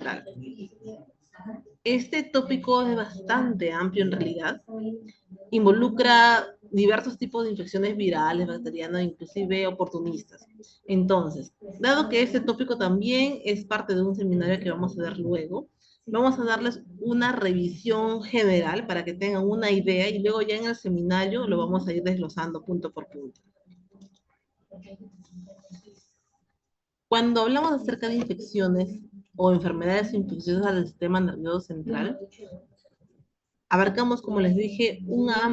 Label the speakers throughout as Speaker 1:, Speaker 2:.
Speaker 1: central. Este tópico es bastante amplio en realidad. Involucra diversos tipos de infecciones virales, bacterianas, inclusive oportunistas. Entonces, dado que este tópico también es parte de un seminario que vamos a ver luego, vamos a darles una revisión general para que tengan una idea y luego ya en el seminario lo vamos a ir desglosando punto por punto. Cuando hablamos acerca de infecciones o enfermedades infecciosas del sistema nervioso central, abarcamos, como les dije, una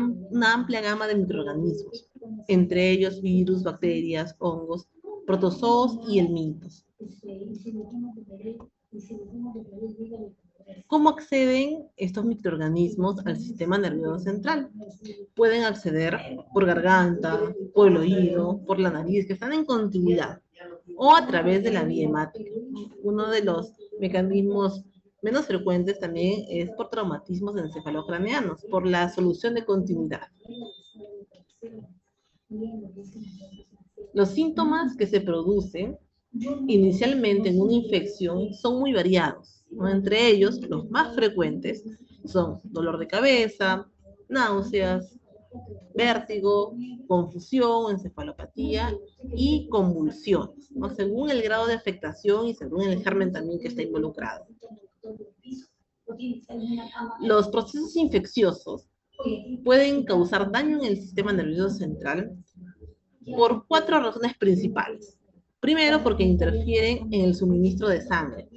Speaker 1: amplia gama de microorganismos, entre ellos virus, bacterias, hongos, protozoos y helmintos. ¿Cómo acceden estos microorganismos al sistema nervioso central? Pueden acceder por garganta, por el oído, por la nariz, que están en continuidad, o a través de la vía hemática. Uno de los mecanismos menos frecuentes también es por traumatismos encefalocraneanos, por la solución de continuidad. Los síntomas que se producen inicialmente en una infección son muy variados, ¿no? Entre ellos, los más frecuentes son dolor de cabeza, náuseas, vértigo, confusión, encefalopatía y convulsiones, ¿no? Según el grado de afectación y según el germen también que está involucrado. Los procesos infecciosos pueden causar daño en el sistema nervioso central por 4 razones principales. Primero, porque interfieren en el suministro de sangre,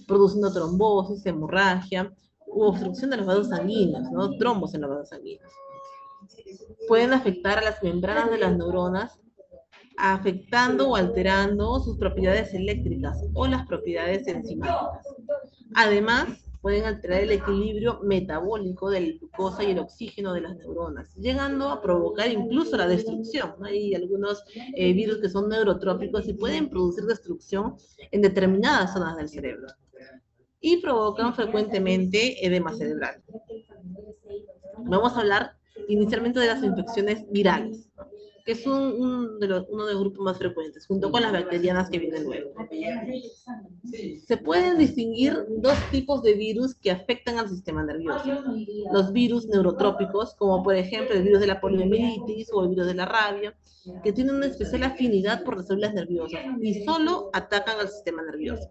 Speaker 1: produciendo trombosis, hemorragia u obstrucción de los vasos sanguíneos, ¿no? Trombos en los vasos sanguíneos. Pueden afectar a las membranas de las neuronas, afectando o alterando sus propiedades eléctricas o las propiedades enzimáticas. Además, pueden alterar el equilibrio metabólico de la glucosa y el oxígeno de las neuronas, llegando a provocar incluso la destrucción. Hay algunos virus que son neurotrópicos y pueden producir destrucción en determinadas zonas del cerebro. Y provocan frecuentemente edema cerebral. Vamos a hablar inicialmente de las infecciones virales, que es uno de los grupos más frecuentes, junto con las bacterianas que vienen luego. Se pueden distinguir 2 tipos de virus que afectan al sistema nervioso. Los virus neurotrópicos, como por ejemplo el virus de la poliomielitis o el virus de la rabia, que tienen una especial afinidad por las células nerviosas y solo atacan al sistema nervioso.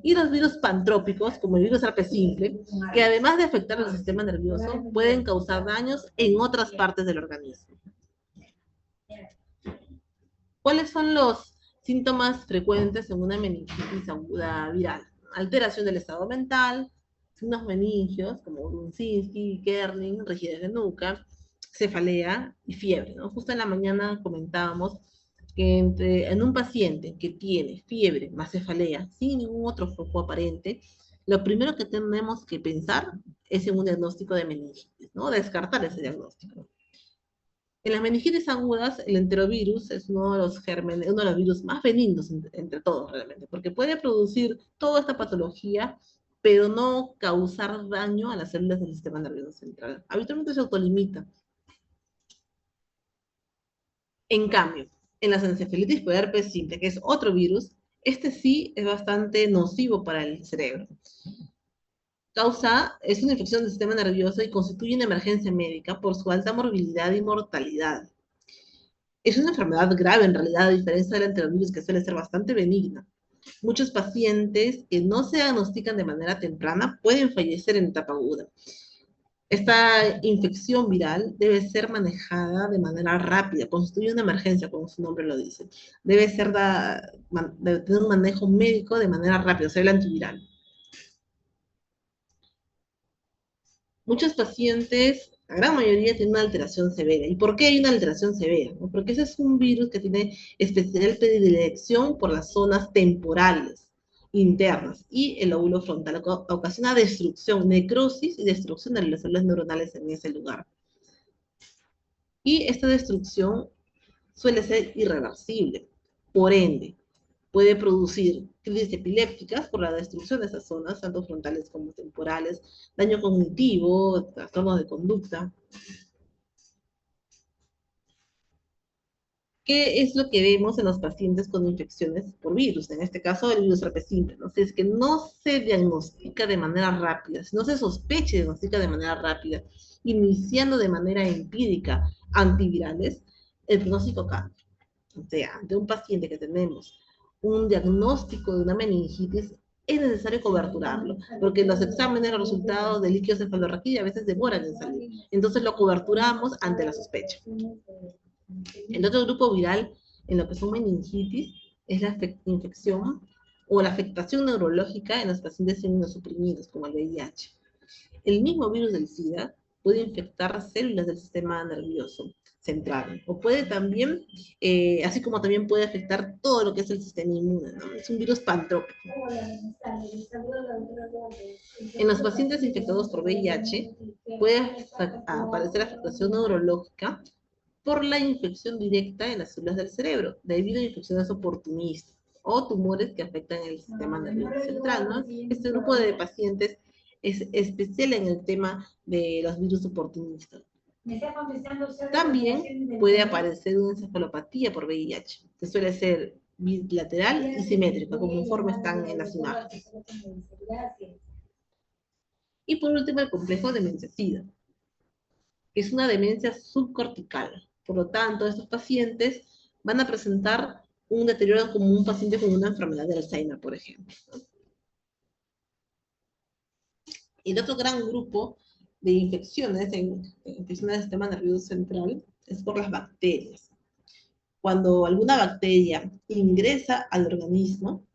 Speaker 1: Y los virus pantrópicos, como el virus herpes simple, que además de afectar al sistema nervioso, pueden causar daños en otras partes del organismo. ¿Cuáles son los síntomas frecuentes en una meningitis aguda viral? Alteración del estado mental, signos meningios como Brunzinski, Kerning, rigidez de nuca, cefalea y fiebre, ¿no? Justo en la mañana comentábamos que en un paciente que tiene fiebre más cefalea, sin ningún otro foco aparente, lo primero que tenemos que pensar es en un diagnóstico de meningitis, ¿no? Descartar ese diagnóstico. En las meningitis agudas, el enterovirus es uno de los gérmenes, uno de los virus más benignos entre todos realmente, porque puede producir toda esta patología, pero no causar daño a las células del sistema nervioso central. Habitualmente se autolimita. En cambio, en las encefalitis por herpes simple, que es otro virus, este sí es bastante nocivo para el cerebro. Es una infección del sistema nervioso y constituye una emergencia médica por su alta morbilidad y mortalidad. Es una enfermedad grave en realidad, a diferencia del enterovirus que suele ser bastante benigna. Muchos pacientes que no se diagnostican de manera temprana pueden fallecer en etapa aguda. Esta infección viral debe ser manejada de manera rápida, constituye una emergencia, como su nombre lo dice. Debe tener un manejo médico de manera rápida, o sea, el antiviral. Muchos pacientes, la gran mayoría, tienen una alteración severa. ¿Y por qué hay una alteración severa? ¿No? Porque ese es un virus que tiene especial predilección por las zonas temporales internas y el lóbulo frontal, ocasiona destrucción, necrosis y destrucción de las células neuronales en ese lugar. Y esta destrucción suele ser irreversible. Por ende, puede producir crisis epilépticas por la destrucción de esas zonas, tanto frontales como temporales, daño cognitivo, trastornos de conducta. ¿Qué es lo que vemos en los pacientes con infecciones por virus? En este caso, el virus herpes simple, ¿no? Si es que no se diagnostica de manera rápida, si no se sospecha y diagnostica de manera rápida, iniciando de manera empírica antivirales, el pronóstico cambia. O sea, ante un paciente que tenemos un diagnóstico de una meningitis, es necesario coberturarlo, porque los exámenes, los resultados de líquido cefalorraquídeo a veces demoran en salir. Entonces lo coberturamos ante la sospecha. El otro grupo viral, en lo que son meningitis, es la infección o la afectación neurológica en los pacientes inmunosuprimidos, como el VIH. El mismo virus del SIDA puede infectar células del sistema nervioso central, o puede también, así como también puede afectar todo lo que es el sistema inmune, ¿no? Es un virus pantrópico. En los pacientes infectados por VIH puede aparecer afectación neurológica por la infección directa en las células del cerebro, debido a infecciones oportunistas o tumores que afectan el sistema nervioso central, ¿no? Este grupo de pacientes es especial en el tema de los virus oportunistas. También puede aparecer una encefalopatía por VIH, que suele ser bilateral y simétrica, como conforme están en las imágenes. Y por último, el complejo demencia-SIDA, que es una demencia subcortical. Por lo tanto, estos pacientes van a presentar un deterioro como un paciente con una enfermedad de Alzheimer, por ejemplo. Y el otro gran grupo de infecciones, infecciones del sistema nervioso central, es por las bacterias. Cuando alguna bacteria ingresa al organismo,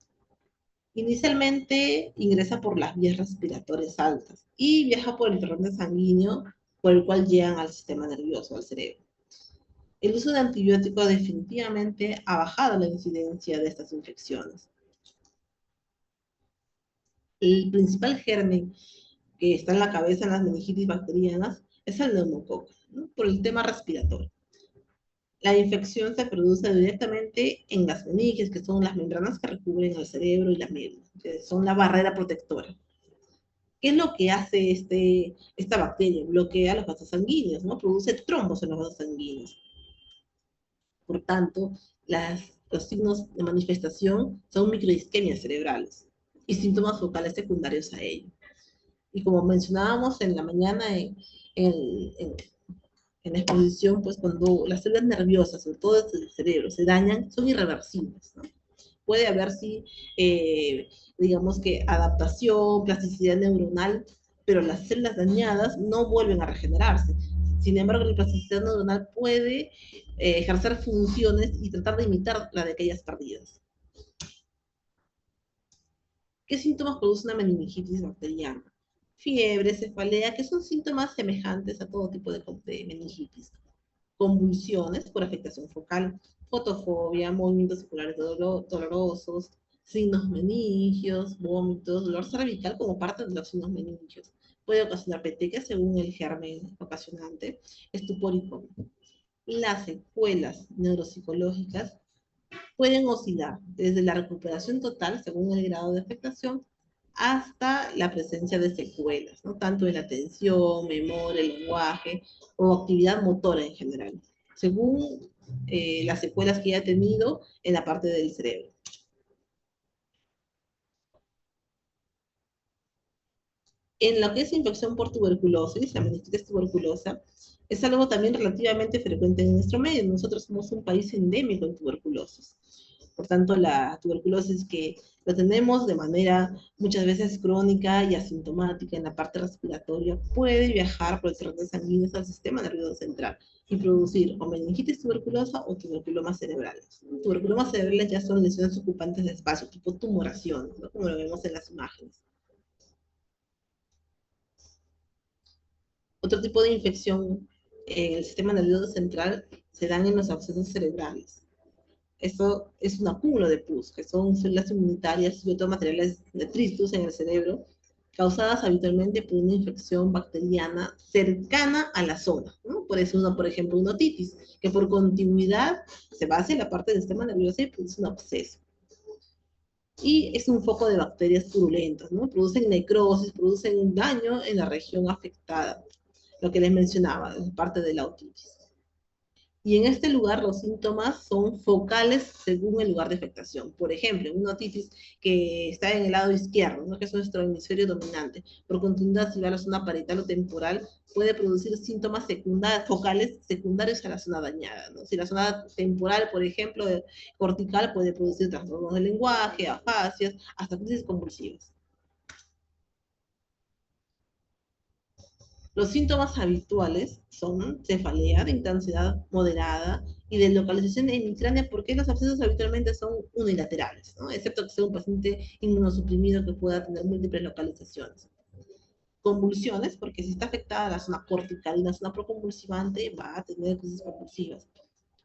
Speaker 1: inicialmente ingresa por las vías respiratorias altas y viaja por el torrente sanguíneo por el cual llegan al sistema nervioso, al cerebro. El uso de antibióticos definitivamente ha bajado la incidencia de estas infecciones. El principal germen que está en la cabeza en las meningitis bacterianas es el neumococo, ¿no? Por el tema respiratorio. La infección se produce directamente en las meninges, que son las membranas que recubren el cerebro y la médula, que son la barrera protectora. ¿Qué es lo que hace esta bacteria? Bloquea los vasos sanguíneos, ¿no? Produce trombos en los vasos sanguíneos. Por tanto, los signos de manifestación son microisquemias cerebrales y síntomas focales secundarios a ello. Y como mencionábamos en la mañana en la exposición, pues cuando las células nerviosas, sobre todo el cerebro, se dañan, son irreversibles, ¿no? Puede haber, sí, digamos que adaptación, plasticidad neuronal, pero las células dañadas no vuelven a regenerarse. Sin embargo, la plasticidad neuronal puede ejercer funciones y tratar de imitar la de aquellas perdidas. ¿Qué síntomas produce una meningitis bacteriana? Fiebre, cefalea, que son síntomas semejantes a todo tipo de meningitis. Convulsiones por afectación focal, fotofobia, movimientos oculares dolorosos, signos meningios, vómitos, dolor cervical como parte de los signos meningios. Puede ocasionar petequias según el germen ocasionante, estupor y coma. Las secuelas neuropsicológicas pueden oscilar desde la recuperación total, según el grado de afectación, hasta la presencia de secuelas, ¿no? Tanto en la atención, memoria, lenguaje o actividad motora en general, según las secuelas que haya tenido en la parte del cerebro. En lo que es infección por tuberculosis, la meningitis tuberculosa, es algo también relativamente frecuente en nuestro medio. Nosotros somos un país endémico en tuberculosis. Por tanto, la tuberculosis que lo tenemos de manera muchas veces crónica y asintomática en la parte respiratoria puede viajar por el torrente sanguíneo al sistema nervioso central y producir o meningitis tuberculosa o tuberculomas cerebrales. Tuberculomas cerebrales ya son lesiones ocupantes de espacio, tipo tumoración, ¿no? Como lo vemos en las imágenes. Otro tipo de infección en el sistema nervioso central se dan en los abscesos cerebrales. Eso es un acúmulo de pus, que son células inmunitarias y otros materiales detritus en el cerebro, causadas habitualmente por una infección bacteriana cercana a la zona, ¿no? Por eso, por ejemplo, una otitis, que por continuidad se va hacia la parte del sistema nervioso y produce un absceso. Y es un foco de bacterias purulentas, ¿no? Producen necrosis, producen daño en la región afectada, lo que les mencionaba, es parte de la otitis. Y en este lugar los síntomas son focales según el lugar de afectación. Por ejemplo, una otitis que está en el lado izquierdo, ¿no? Que es nuestro hemisferio dominante, por continuidad si va a la zona parietal o temporal, puede producir síntomas focales secundarios a la zona dañada, ¿no? Si la zona temporal, por ejemplo, cortical, puede producir trastornos del lenguaje, afasias, hasta crisis convulsivas. Los síntomas habituales son cefalea de intensidad moderada y de localización hemicránea, porque los abscesos habitualmente son unilaterales, ¿no? Excepto que sea un paciente inmunosuprimido que pueda tener múltiples localizaciones. Convulsiones, porque si está afectada la zona cortical y la zona proconvulsivante, va a tener crisis convulsivas.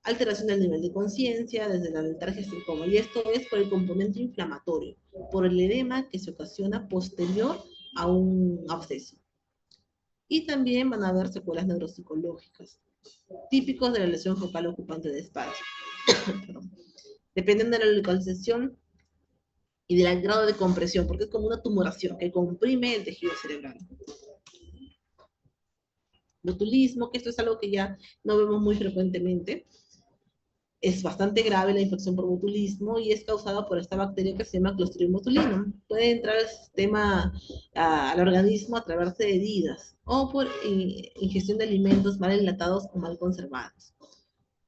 Speaker 1: Alteración del nivel de conciencia, desde la letargia hasta el coma, y esto es por el componente inflamatorio, por el edema que se ocasiona posterior a un absceso. Y también van a haber secuelas neuropsicológicas, típicos de la lesión focal ocupante de espacio. Dependen de la localización y del grado de compresión, porque es como una tumoración que comprime el tejido cerebral. Botulismo, que esto es algo que ya no vemos muy frecuentemente. Es bastante grave la infección por botulismo y es causada por esta bacteria que se llama Clostridium botulinum. Puede entrar al sistema, al organismo a través de heridas o por ingestión de alimentos mal enlatados o mal conservados.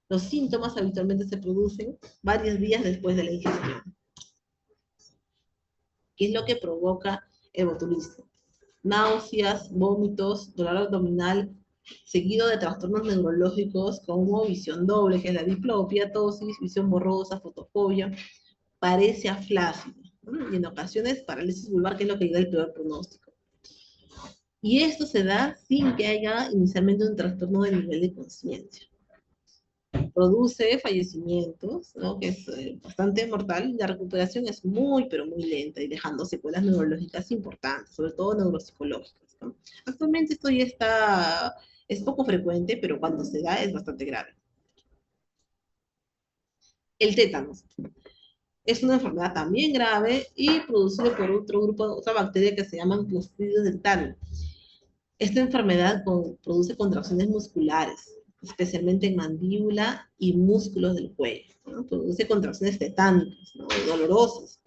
Speaker 1: Los síntomas habitualmente se producen varios días después de la ingestión. ¿Qué es lo que provoca el botulismo? Náuseas, vómitos, dolor abdominal, seguido de trastornos neurológicos como visión doble, que es la diplopia, tosis, visión borrosa, fotofobia, paresia flácida, ¿no? Y en ocasiones parálisis vulvar, que es lo que da el peor pronóstico. Y esto se da sin que haya inicialmente un trastorno de nivel de conciencia. Produce fallecimientos, ¿no? Que es bastante mortal, y la recuperación es muy, pero muy lenta, y dejando secuelas neurológicas importantes, sobre todo neuropsicológicas, ¿no? Actualmente esto ya está, es poco frecuente, pero cuando se da es bastante grave. El tétanos es una enfermedad también grave y producida por otro grupo, otra bacteria que se llaman Clostridium dentarum. Esta enfermedad produce contracciones musculares, especialmente en mandíbula y músculos del cuello, ¿no? Produce contracciones tetánicas, ¿no? Dolorosas.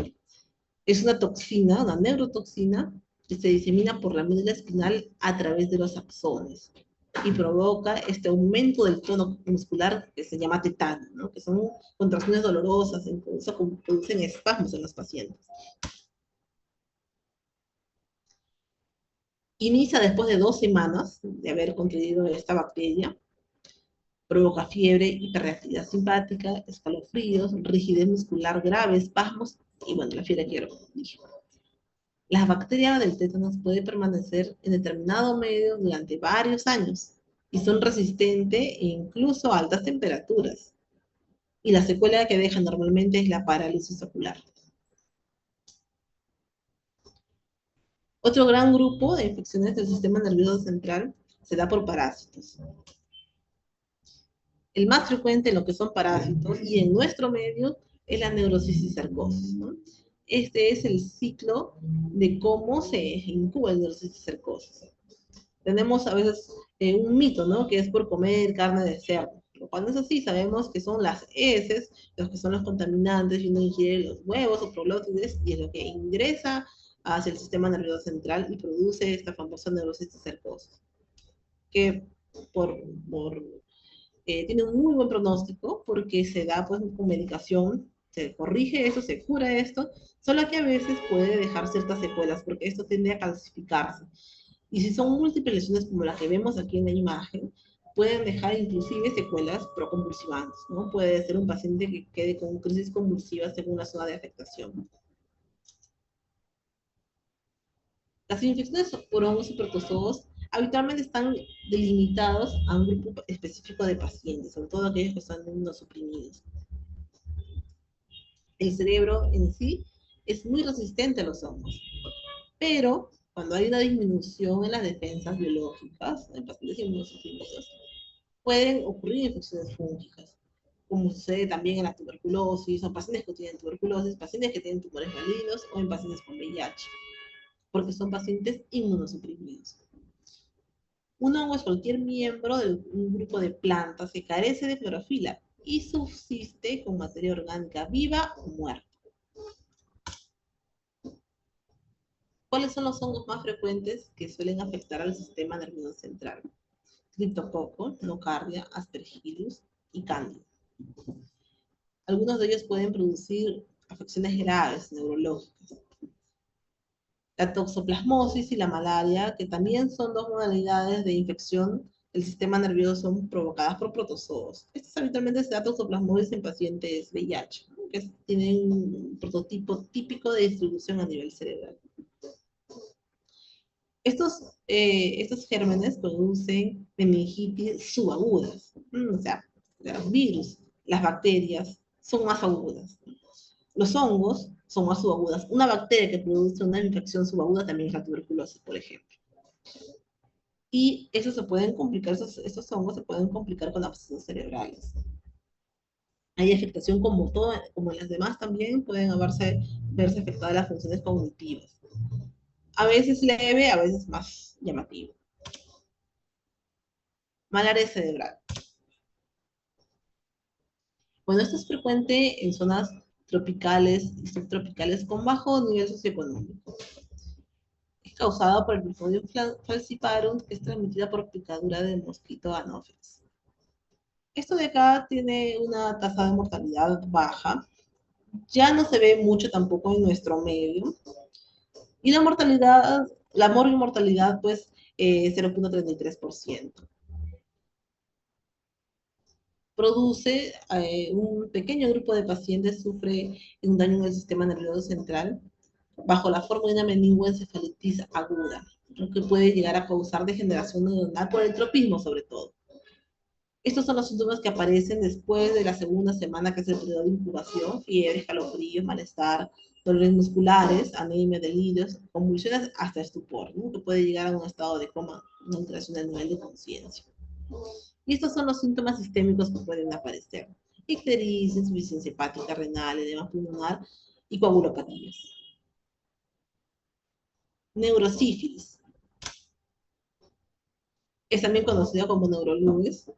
Speaker 1: Es una toxina, una neurotoxina, que se disemina por la médula espinal a través de los axones y provoca este aumento del tono muscular que se llama tetano, ¿no? Que son contracciones dolorosas, incluso producen espasmos en los pacientes. Inicia después de 2 semanas de haber contraído esta bacteria, provoca fiebre, hiperreactividad simpática, escalofríos, rigidez muscular grave, espasmos y bueno, la fiebre que dije. Las bacterias del tétanos pueden permanecer en determinado medio durante varios años y son resistentes e incluso a altas temperaturas. Y la secuela que deja normalmente es la parálisis ocular. Otro gran grupo de infecciones del sistema nervioso central se da por parásitos. El más frecuente en lo que son parásitos y en nuestro medio es la neurocisticercosis, ¿no? Este es el ciclo de cómo se incuba el neurocisticercosis. Tenemos a veces un mito, ¿no? Que es por comer carne de cerdo. Pero cuando es así, sabemos que son las heces, los que son los contaminantes, y uno ingiere los huevos o proglótides, y es lo que ingresa hacia el sistema nervioso central y produce esta famosa neurocisticercosis, que por tiene un muy buen pronóstico porque se da pues con medicación, se corrige eso, se cura esto, solo que a veces puede dejar ciertas secuelas porque esto tiende a calcificarse. Y si son múltiples lesiones como las que vemos aquí en la imagen, pueden dejar inclusive secuelas proconvulsivantes, ¿no? Puede ser un paciente que quede con crisis convulsiva según la zona de afectación. Las infecciones por hongos supertozoos habitualmente están delimitados a un grupo específico de pacientes, sobre todo aquellos que están inmunosuprimidos. El cerebro en sí es muy resistente a los hongos, pero cuando hay una disminución en las defensas biológicas en pacientes inmunosuprimidos, pueden ocurrir infecciones fúngicas, como sucede también en la tuberculosis, o pacientes que tienen tuberculosis, pacientes que tienen tumores malignos o en pacientes con VIH, porque son pacientes inmunosuprimidos. Un hongo es cualquier miembro de un grupo de plantas que carece de clorofila y subsiste con materia orgánica viva o muerta. ¿Cuáles son los hongos más frecuentes que suelen afectar al sistema nervioso central? Criptococcus, nocardia, aspergillus y cándida. Algunos de ellos pueden producir afecciones graves neurológicas. La toxoplasmosis y la malaria, que también son dos modalidades de infección del sistema nervioso provocadas por protozoos. Estas habitualmente se da toxoplasmosis en pacientes VIH, ¿no? Que tienen un prototipo típico de distribución a nivel cerebral. Estos gérmenes producen meningitis subagudas, o sea, los virus, las bacterias son más agudas. Los hongos son más subagudas. Una bacteria que produce una infección subaguda también es la tuberculosis, por ejemplo. Y eso se pueden complicar, estos hongos se pueden complicar con abscesos cerebrales. Hay afectación como en las demás también, pueden verse afectadas las funciones cognitivas. A veces leve, a veces más llamativo. Malaria cerebral. Bueno, esto es frecuente en zonas tropicales y subtropicales con bajo nivel socioeconómico. Es causada por el Plasmodium falciparum, que es transmitida por picadura del mosquito Anopheles. Esto de acá tiene una tasa de mortalidad baja. Ya no se ve mucho tampoco en nuestro medio. Y la mortalidad, la mortalidad, pues, 0.33%. Produce, un pequeño grupo de pacientes sufre un daño en el sistema nervioso central bajo la forma de una meningoencefalitis aguda, lo que puede llegar a causar degeneración neuronal por el tropismo sobre todo. Estos son los síntomas que aparecen después de la segunda semana, que es el periodo de incubación: fiebre, escalofríos, malestar, dolores musculares, anemia, delirios, convulsiones, hasta estupor, ¿no? Que puede llegar a un estado de coma, una alteración del nivel de conciencia. Y estos son los síntomas sistémicos que pueden aparecer: ictericia, insuficiencia hepática, renal, edema pulmonar y coagulopatías. Neurosífilis es también conocido como neurolues.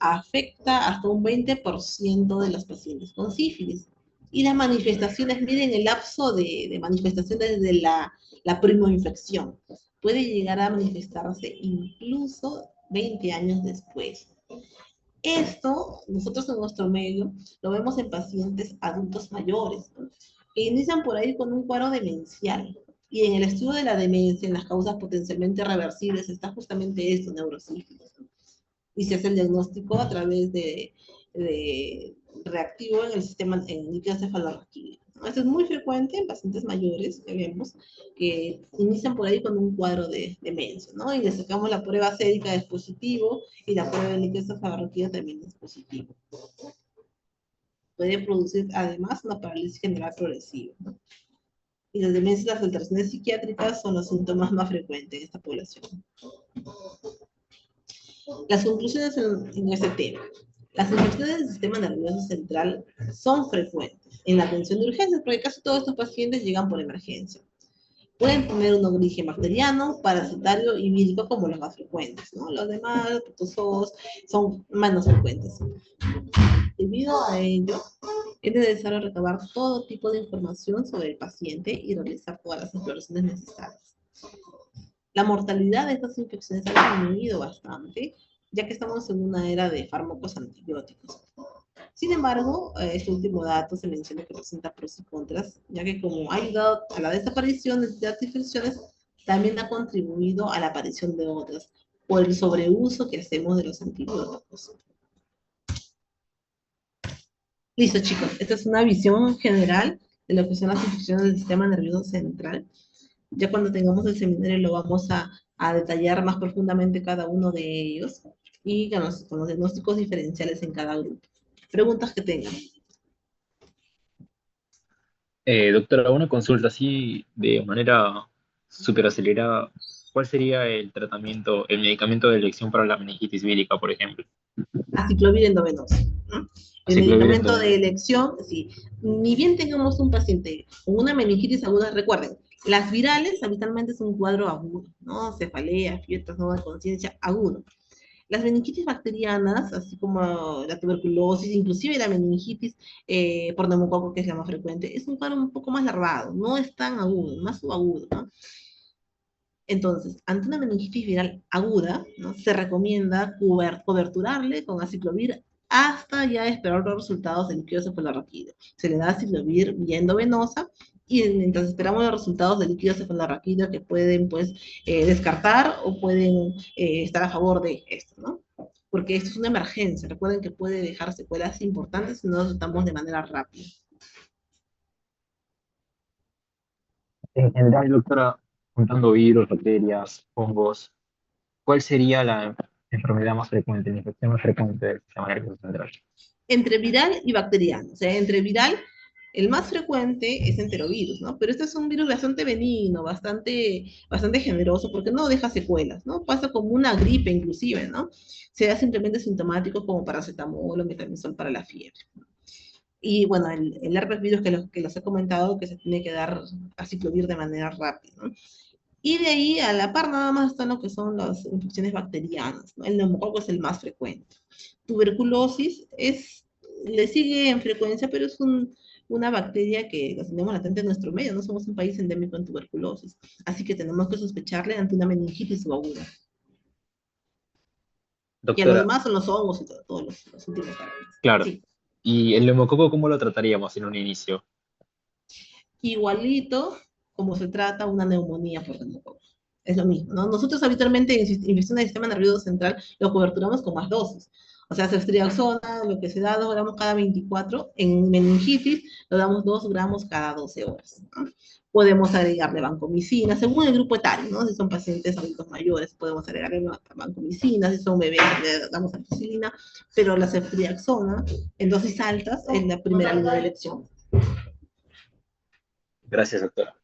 Speaker 1: Afecta hasta un 20% de los pacientes con sífilis. Y las manifestaciones, miren el lapso de manifestación desde la primoinfección. Puede llegar a manifestarse incluso 20 años después. Esto, nosotros en nuestro medio, lo vemos en pacientes adultos mayores, ¿no? Que inician por ahí con un cuadro demencial. Y en el estudio de la demencia, en las causas potencialmente reversibles, está justamente esto, neurosífilis, ¿no? Y se hace el diagnóstico a través de reactivo en el sistema, en líquido cefalorraquídeo. Esto es muy frecuente en pacientes mayores que vemos que inician por ahí con un cuadro de demencia, ¿no? Y le sacamos la prueba sérica, es positivo, y la prueba de líquido cefalorraquídeo también es positivo. Puede producir además una parálisis general progresiva, ¿no? Y las demencias y las alteraciones psiquiátricas son los síntomas más frecuentes en esta población. Las conclusiones en este tema. Las infecciones del sistema nervioso central son frecuentes en la atención de urgencias, porque casi todos estos pacientes llegan por emergencia. Pueden tener un origen bacteriano, parasitario y vírico como los más frecuentes, ¿no? Los demás, protozoos, son menos frecuentes. Debido a ello, es necesario recabar todo tipo de información sobre el paciente y realizar todas las exploraciones necesarias. La mortalidad de estas infecciones ha disminuido bastante, ya que estamos en una era de fármacos antibióticos. Sin embargo, este último dato se menciona que presenta pros y contras, ya que como ha ayudado a la desaparición de estas infecciones, también ha contribuido a la aparición de otras, por el sobreuso que hacemos de los antibióticos. Listo, chicos, esta es una visión general de lo que son las infecciones del sistema nervioso central. Ya cuando tengamos el seminario lo vamos a detallar más profundamente cada uno de ellos y con los diagnósticos diferenciales en cada grupo. Preguntas que tengan.
Speaker 2: Doctora, una consulta así de manera súper acelerada. ¿Cuál sería el tratamiento, el medicamento de elección para la meningitis vírica, por ejemplo?
Speaker 1: Aciclovir endovenoso, ¿no? El
Speaker 2: Aciclovir
Speaker 1: medicamento de
Speaker 2: endovenoso.
Speaker 1: elección, sí, ni bien tengamos un paciente con una meningitis aguda, recuerden, Las virales habitualmente es un cuadro agudo, ¿no? Cefalea, fiebres, no de conciencia, agudo. Las meningitis bacterianas, así como la tuberculosis, inclusive la meningitis por neumococo, que es la más frecuente, es un cuadro un poco más larvado, no es tan agudo, más subagudo, ¿no? Entonces, ante una meningitis viral aguda, ¿no? Se recomienda coberturarle con aciclovir hasta ya esperar los resultados del líquido cefalorraquídeo. Se le da aciclovir vía endovenosa y mientras esperamos los resultados del líquido cefalorraquídeo que pueden, pues, descartar o pueden estar a favor de esto, ¿no? Porque esto es una emergencia. Recuerden que puede dejar secuelas importantes si no lo tratamos de manera rápida.
Speaker 2: En general, doctora, juntando virus, bacterias, hongos, ¿cuál sería la enfermedad más frecuente, la infección más frecuente del sistema nervioso central?
Speaker 1: Entre viral y bacteriano. O sea, entre viral, el más frecuente es enterovirus, ¿no? Pero este es un virus bastante benigno, bastante generoso, porque no deja secuelas, ¿no? Pasa como una gripe inclusive, ¿no? Se da simplemente sintomático como paracetamol o metamizol para la fiebre. Y bueno, el herpes virus que los he comentado, que se tiene que dar aciclovir de manera rápida, ¿no? Y de ahí a la par nada más están lo que son las infecciones bacterianas, ¿no? El neumococo es el más frecuente. Tuberculosis le sigue en frecuencia, pero es una bacteria que la tenemos latente en nuestro medio, no somos un país endémico en tuberculosis, así que tenemos que sospecharle ante una meningitis subaguda. Y a los
Speaker 2: Doctora,
Speaker 1: demás son los hongos y todos los últimos parámetros.
Speaker 2: claro.
Speaker 1: Sí,
Speaker 2: ¿Y el neumococo cómo lo trataríamos en un inicio?
Speaker 1: igualito como se trata una neumonía por neumococo. Es lo mismo, ¿no? Nosotros habitualmente en infección del sistema nervioso central lo coberturamos con más dosis. O sea, ceftriaxona, lo que se da 2 gramos cada 24, en meningitis lo damos 2 gramos cada 12 horas, ¿no? Podemos agregarle vancomicina, según el grupo etario, ¿no? Si son pacientes adultos mayores, podemos agregarle vancomicina, si son bebés, le damos ampicilina, pero la ceftriaxona en dosis altas es la primera línea de elección.
Speaker 2: Gracias, doctora.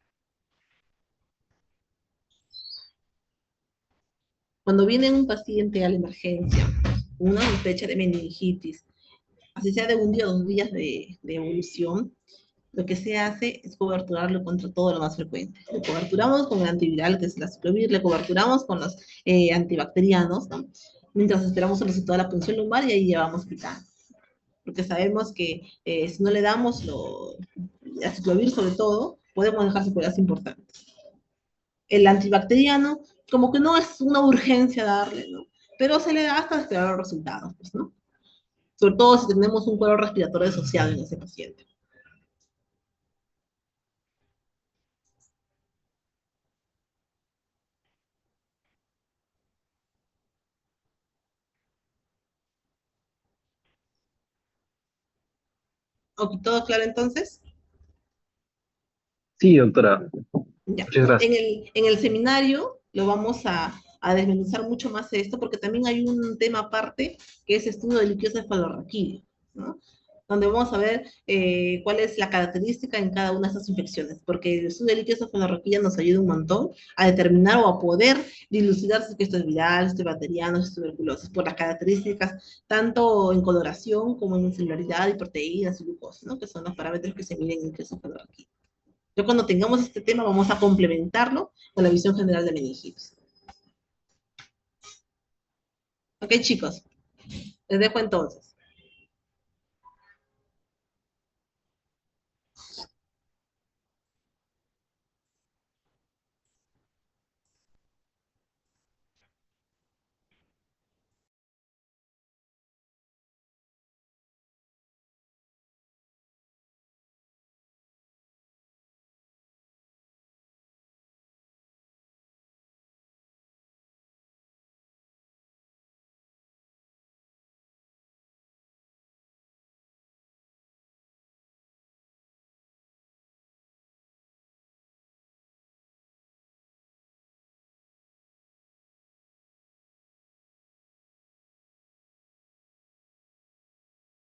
Speaker 1: Cuando viene un paciente a la emergencia, una sospecha de meningitis, así sea de un día o 2 días de evolución, lo que se hace es coberturarlo contra todo lo más frecuente. Lo coberturamos con el antiviral, que es el aciclovir, le coberturamos con los antibacterianos, ¿no? Mientras esperamos el resultado de la punción lumbar y ahí llevamos quitando. Porque sabemos que si no le damos aciclovir sobre todo, podemos dejar secuelas importantes. El antibacteriano, como que no es una urgencia darle, ¿no? Pero se le da hasta esperar los resultados, pues, ¿no? Sobre todo si tenemos un cuadro respiratorio asociado en ese paciente. ¿Ok? ¿Todo claro entonces?
Speaker 2: Sí, doctora.
Speaker 1: Ya.
Speaker 2: Muchas gracias.
Speaker 1: En el seminario lo vamos a desmenuzar mucho más esto, porque también hay un tema aparte, que es estudio de líquidos cefalorraquídeos, ¿no? Donde vamos a ver cuál es la característica en cada una de estas infecciones, porque el estudio de líquidos cefalorraquídeos nos ayuda un montón a determinar o a poder dilucidar si esto es viral, si esto es bacteriano, si esto es tuberculosis, por las características tanto en coloración como en celularidad y proteínas y glucosa, ¿no? Que son los parámetros que se miden en líquidos cefalorraquídeos. Ya cuando tengamos este tema vamos a complementarlo con la visión general de meningitis. Ok, chicos, les dejo entonces.